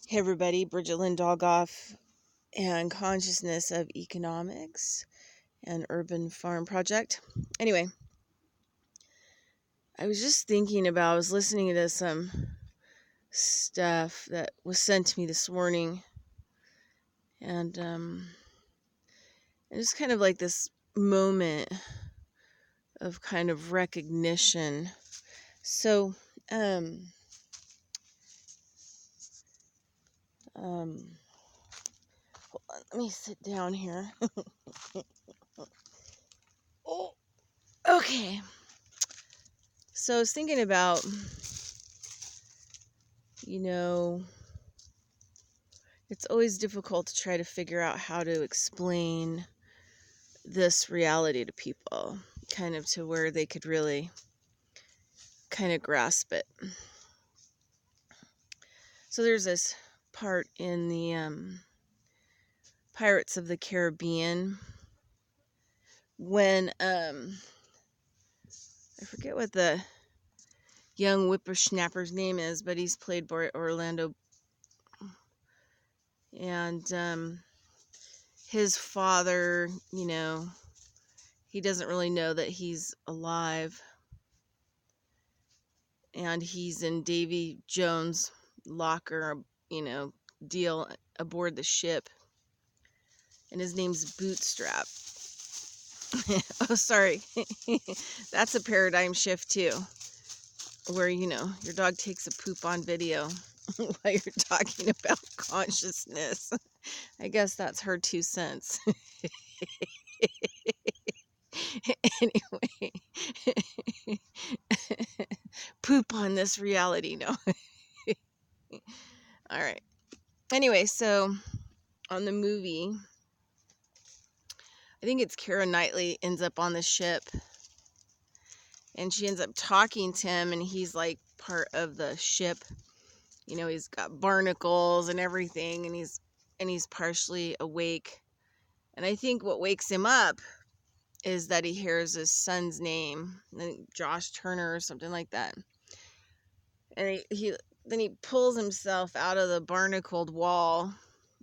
Hey everybody, Bridget Lynn Dolgoff and Consciousness of Economics and Urban Farm Project. Anyway, I was just thinking about, I was listening to some stuff that was sent to me this morning, and it's kind of like this moment of kind of recognition. So, hold on, let me sit down here. Oh, okay. So I was thinking about, it's always difficult to try to figure out how to explain this reality to people, kind of to where they could really kind of grasp it. So there's this part in the Pirates of the Caribbean when I forget what the young whippersnapper's name is, but he's played by Orlando, and his father, he doesn't really know that he's alive, and he's in Davy Jones' locker, deal aboard the ship, and his name's Bootstrap. Oh, sorry. That's a paradigm shift too, where, your dog takes a poop on video while you're talking about consciousness. I guess that's her 2 cents. Anyway, poop on this reality. No. All right. Anyway, so on the movie, I think it's Keira Knightley ends up on the ship, and she ends up talking to him, and he's like part of the ship. He's got barnacles and everything, and he's partially awake. And I think what wakes him up is that he hears his son's name, Josh Turner or something like that. And then he pulls himself out of the barnacled wall,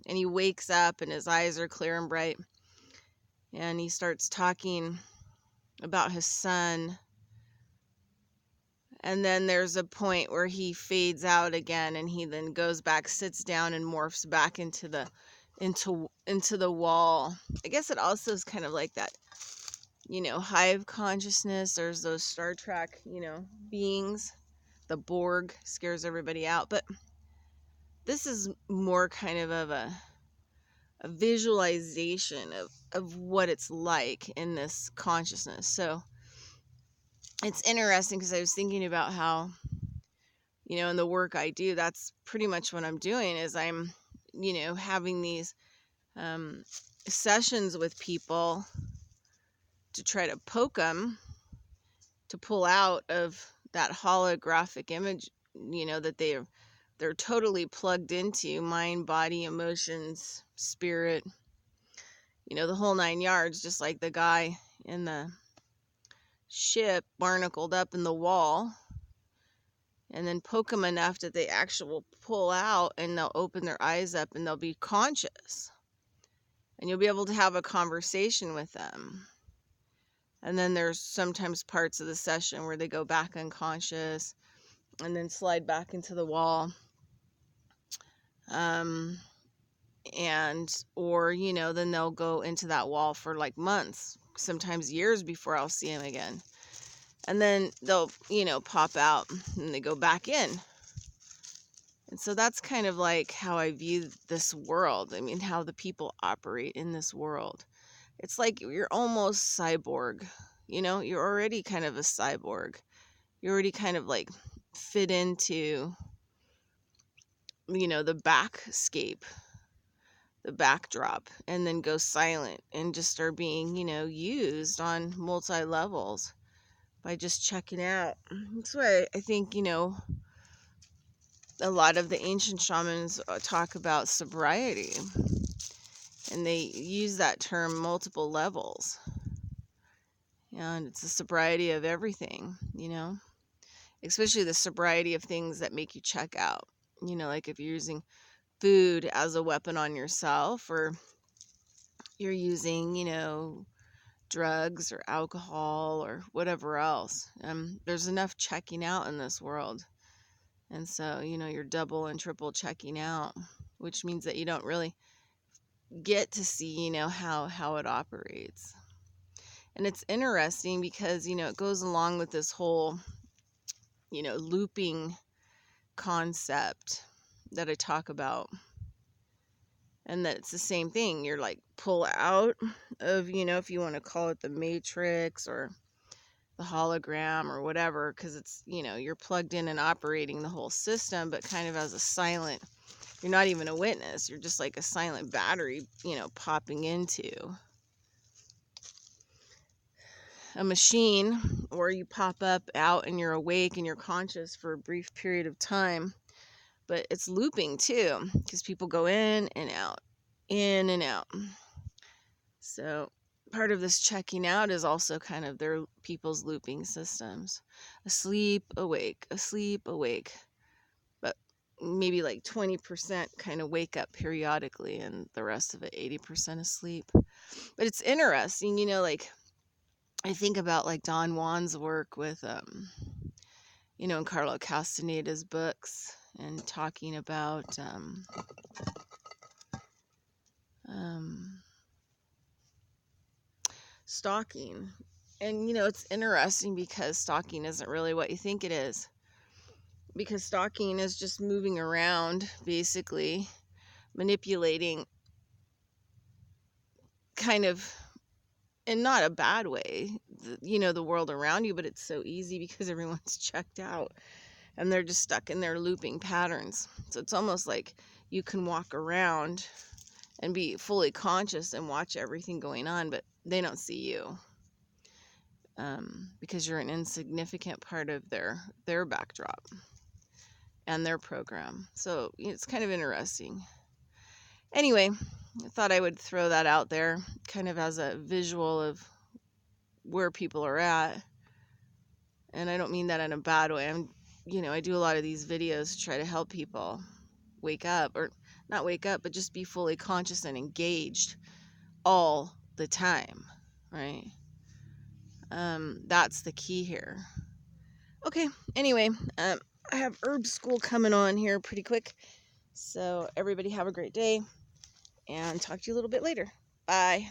and he wakes up, and his eyes are clear and bright. And he starts talking about his son. And then there's a point where he fades out again, and he then goes back, sits down, and morphs back into the wall. I guess it also is kind of like that, hive consciousness. There's those Star Trek, beings. The Borg scares everybody out, but this is more kind of a visualization of what it's like in this consciousness. So it's interesting because I was thinking about how, in the work I do, that's pretty much what I'm doing is I'm, having these sessions with people to try to poke them, to pull out of that holographic image, that they're totally plugged into: mind, body, emotions, spirit, the whole 9 yards, just like the guy in the ship barnacled up in the wall. And then poke them enough that they actually will pull out, and they'll open their eyes up, and they'll be conscious. And you'll be able to have a conversation with them. And then there's sometimes parts of the session where they go back unconscious and then slide back into the wall. Or, then they'll go into that wall for like months, sometimes years before I'll see them again. And then they'll, pop out and they go back in. And so that's kind of like how I view this world. I mean, how the people operate in this world. It's like you're almost cyborg, you're already kind of a cyborg. You're already kind of like fit into, the backscape, the backdrop, and then go silent and just start being, used on multi-levels by just checking out. That's why I think, a lot of the ancient shamans talk about sobriety, and they use that term multiple levels. And it's the sobriety of everything, especially the sobriety of things that make you check out. Like if you're using food as a weapon on yourself, or you're using, drugs or alcohol or whatever else. There's enough checking out in this world. And so, you're double and triple checking out, which means that you don't really get to see, how it operates. And it's interesting because, it goes along with this whole, looping concept that I talk about. And that it's the same thing. You're like pull out of, if you want to call it the matrix or the hologram or whatever, because it's, you're plugged in and operating the whole system, but kind of as a silent, you're not even a witness. You're just like a silent battery, popping into a machine, or you pop up out and you're awake and you're conscious for a brief period of time. But it's looping too, because people go in and out, in and out. So part of this checking out is also kind of their people's looping systems. Asleep, awake, but maybe like 20% kind of wake up periodically, and the rest of it 80% asleep. But it's interesting, like I think about like Don Juan's work with in Carlo Castaneda's books, and talking about stalking. And it's interesting because stalking isn't really what you think it is. Because stalking is just moving around, basically manipulating, kind of, in not a bad way, the world around you, but it's so easy because everyone's checked out and they're just stuck in their looping patterns. So it's almost like you can walk around and be fully conscious and watch everything going on, but they don't see you. Because you're an insignificant part of their backdrop and their program. So it's kind of interesting. Anyway, I thought I would throw that out there kind of as a visual of where people are at. And I don't mean that in a bad way. I do a lot of these videos to try to help people wake up, or not wake up, but just be fully conscious and engaged all the time, right? That's the key here. Okay, anyway, I have herb school coming on here pretty quick. So everybody have a great day, and talk to you a little bit later. Bye.